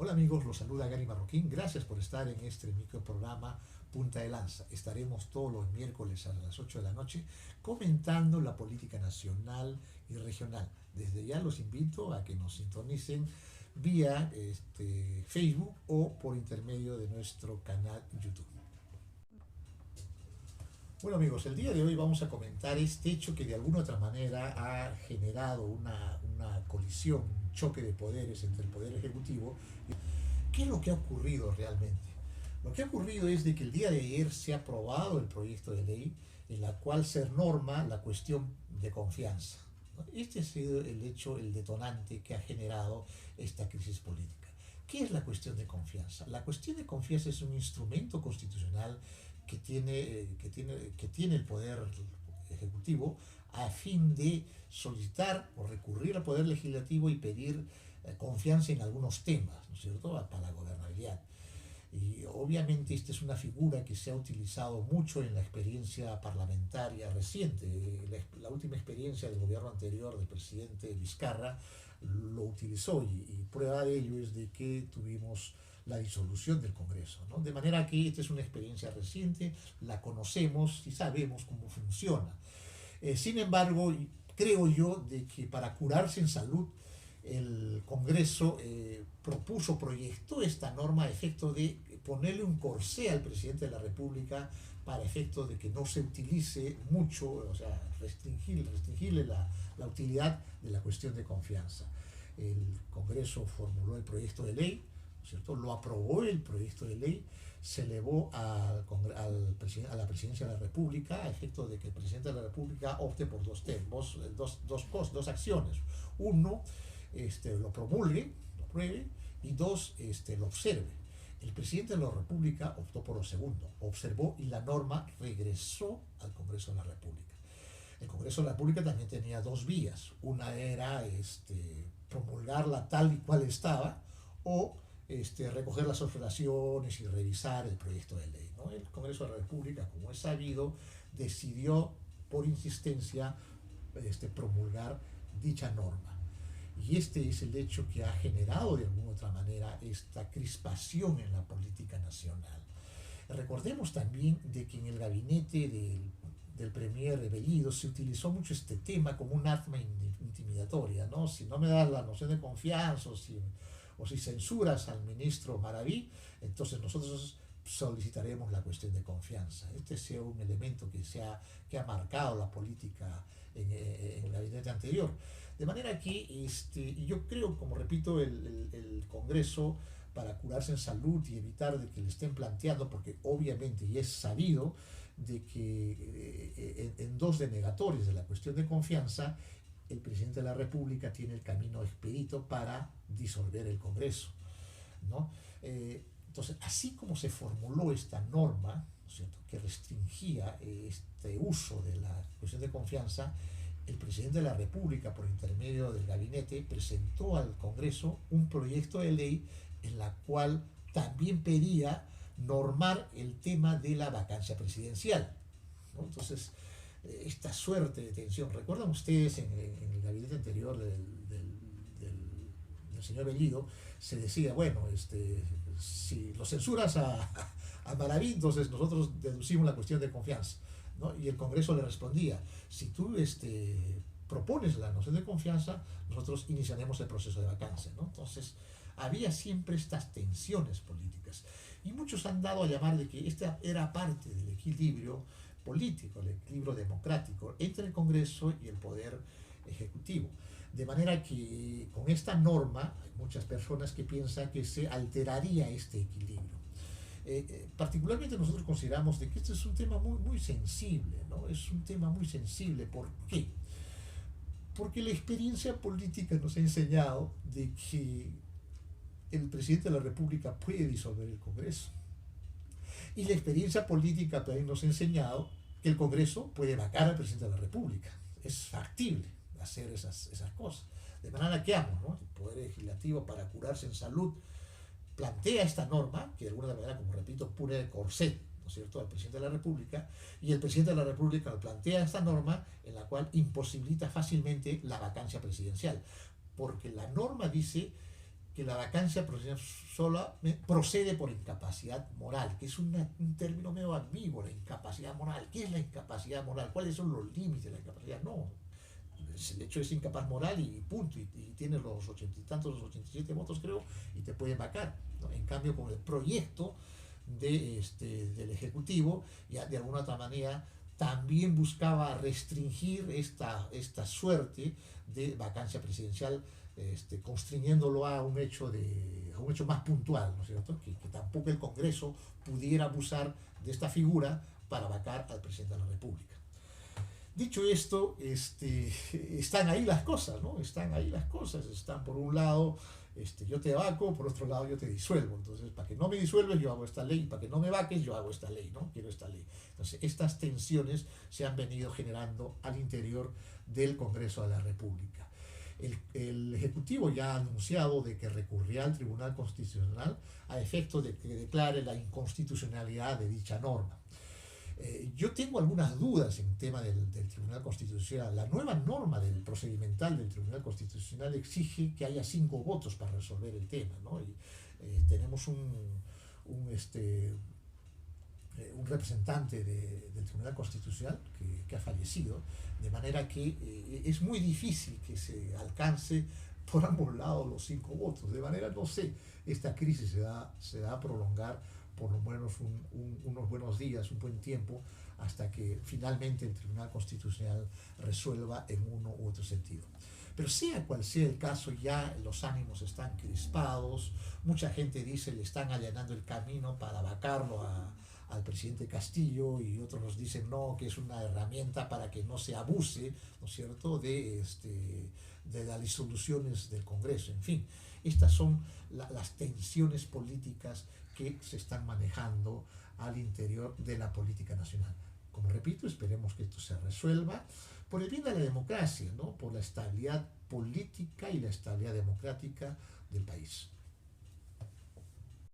Hola amigos, los saluda Gary Marroquín. Gracias por estar en este microprograma Punta de Lanza. Estaremos todos los miércoles a las 8 de la noche comentando la política nacional y regional. Desde ya los invito a que nos sintonicen vía Facebook o por intermedio de nuestro canal YouTube. Bueno amigos, el día de hoy vamos a comentar este hecho que de alguna otra manera ha generado una colisión, un choque de poderes entre el Poder Ejecutivo. ¿Qué es lo que ha ocurrido realmente? Lo que ha ocurrido es de que el día de ayer se ha aprobado el proyecto de ley en la cual se norma la cuestión de confianza, ¿no? Este ha sido el hecho, el detonante que ha generado esta crisis política. ¿Qué es la cuestión de confianza? La cuestión de confianza es un instrumento constitucional que tiene el Poder Ejecutivo a fin de solicitar o recurrir al Poder Legislativo y pedir confianza en algunos temas, ¿no es cierto?, para la gobernabilidad. Y obviamente esta es una figura que se ha utilizado mucho en la experiencia parlamentaria reciente. La última experiencia del gobierno anterior del presidente Vizcarra lo utilizó y prueba de ello es de que tuvimos la disolución del Congreso, ¿no? De manera que esta es una experiencia reciente, la conocemos y sabemos cómo funciona. Sin embargo, creo yo de que para curarse en salud el Congreso proyectó esta norma a efecto de ponerle un corsé al presidente de la República para efecto de que no se utilice mucho, o sea, restringirle la utilidad de la cuestión de confianza. El Congreso formuló el proyecto de ley, ¿no es cierto? Lo aprobó el proyecto de ley, se elevó a la presidencia de la República a efecto de que el presidente de la República opte por dos acciones. Uno, lo promulgue, lo apruebe, y dos, lo observe. El presidente de la República optó por lo segundo, observó y la norma regresó al Congreso de la República. El Congreso de la República también tenía dos vías. Una era promulgarla tal y cual estaba o recoger las observaciones y revisar el proyecto de ley, ¿no? El Congreso de la República, como es sabido, decidió por insistencia promulgar dicha norma. Y este es el hecho que ha generado de alguna otra manera esta crispación en la política nacional. Recordemos también de que en el gabinete del premier Bellido se utilizó mucho este tema como un arma intimidatoria, ¿no? Si no me das la noción de confianza o si censuras al ministro Maraví, entonces nosotros solicitaremos la cuestión de confianza. Este es un elemento que ha marcado la política en el gabinete anterior. De manera que yo creo, como repito, el Congreso, para curarse en salud y evitar de que le estén planteando, porque obviamente y es sabido de que en dos denegatorios de la cuestión de confianza, el presidente de la República tiene el camino expedito para disolver el Congreso, ¿no? Entonces, así como se formuló esta norma, ¿no es cierto?, que restringía este uso de la cuestión de confianza, el presidente de la República, por intermedio del gabinete, presentó al Congreso un proyecto de ley en la cual también pedía normar el tema de la vacancia presidencial, ¿no? Entonces, esta suerte de tensión, ¿recuerdan ustedes en el gabinete anterior del señor Bellido, se decía, bueno, si lo censuras a Maraví, entonces nosotros deducimos la cuestión de confianza, ¿no? Y el Congreso le respondía, si tú propones la noción de confianza, nosotros iniciaremos el proceso de vacancia, ¿no? Entonces, había siempre estas tensiones políticas. Y muchos han dado a llamar de que esta era parte del equilibrio político, el equilibrio democrático entre el Congreso y el Poder Ejecutivo. De manera que con esta norma hay muchas personas que piensan que se alteraría este equilibrio. Particularmente nosotros consideramos de que este es un tema muy, muy sensible, ¿no? Es un tema muy sensible. ¿Por qué? Porque la experiencia política nos ha enseñado de que el presidente de la República puede disolver el Congreso. Y la experiencia política también nos ha enseñado que el Congreso puede vacar al presidente de la República. Es factible hacer esas cosas. De manera que ¿no?, el Poder Legislativo, para curarse en salud, plantea esta norma, que de alguna manera, como repito, pone el corset, ¿no es cierto?, al presidente de la República, y el presidente de la República plantea esta norma en la cual imposibilita fácilmente la vacancia presidencial, porque la norma dice que la vacancia procede por incapacidad moral, que es un término medio ambiguo, la incapacidad moral. ¿Qué es la incapacidad moral? ¿Cuáles son los límites de la incapacidad? No, el hecho es incapaz moral y punto, y tienes los 80 y tantos, los 87 votos creo, y te pueden vacar, ¿no? En cambio, con el proyecto del Ejecutivo, ya de alguna otra manera también buscaba restringir esta suerte de vacancia presidencial, constriñéndolo a un hecho más puntual, ¿no es cierto? Que tampoco el Congreso pudiera abusar de esta figura para vacar al presidente de la República. Dicho esto, están ahí las cosas, ¿no? Están ahí las cosas. Están por un lado, yo te vaco, por otro lado yo te disuelvo. Entonces, para que no me disuelves, yo hago esta ley, para que no me vaques, yo hago esta ley, ¿no? Quiero esta ley. Entonces, estas tensiones se han venido generando al interior del Congreso de la República. El Ejecutivo ya ha anunciado de que recurrirá al Tribunal Constitucional a efecto de que declare la inconstitucionalidad de dicha norma. Yo tengo algunas dudas en tema del Tribunal Constitucional. La nueva norma del procedimental del Tribunal Constitucional exige que haya 5 votos para resolver el tema, ¿no? Y tenemos un representante del Tribunal Constitucional que ha fallecido, de manera que es muy difícil que se alcance por ambos lados los 5 votos. De manera, no sé, esta crisis se va a prolongar por lo menos unos buenos días, un buen tiempo, hasta que finalmente el Tribunal Constitucional resuelva en uno u otro sentido. Pero sea cual sea el caso, ya los ánimos están crispados, mucha gente dice le están allanando el camino para vacarlo al presidente Castillo, y otros nos dicen no, que es una herramienta para que no se abuse, ¿no es cierto?, de las disoluciones del Congreso. En fin, estas son las tensiones políticas que se están manejando al interior de la política nacional. Como repito, esperemos que esto se resuelva por el bien de la democracia, ¿no? Por la estabilidad política y la estabilidad democrática del país.